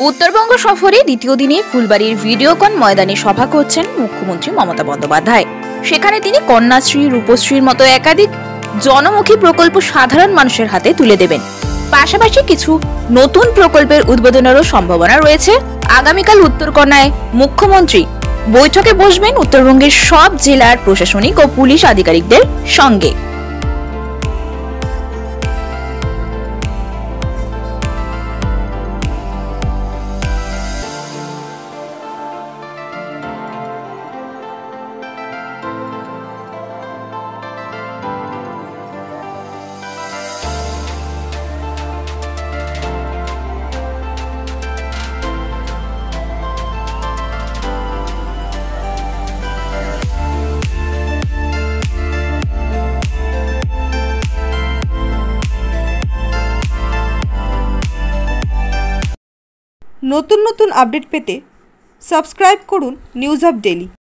উত্তরবঙ্গ সফরে দ্বিতীয় দিনে ফুলবাড়ির ভিডিওকন ময়দানে সভা করছেন মুখ্যমন্ত্রী মমতা বন্দ্যোপাধ্যায়। সেখানে তিনি কন্যাশ্রী, রূপশ্রীর মতো একাধিক জনমুখী প্রকল্প সাধারণ মানুষের হাতে তুলে দেবেন। পাশাপাশি কিছু নতুন প্রকল্পের উদ্বোধনেরও সম্ভাবনা রয়েছে। আগামীকাল উত্তরকন্যায় মুখ্যমন্ত্রী বৈঠকে বসবেন উত্তরবঙ্গের সব জেলার প্রশাসনিক ও পুলিশ আধিকারিকদের সঙ্গে। নতুন নতুন আপডেট পেতে সাবস্ক্রাইব করুন নিউজ আপ ডেইলি।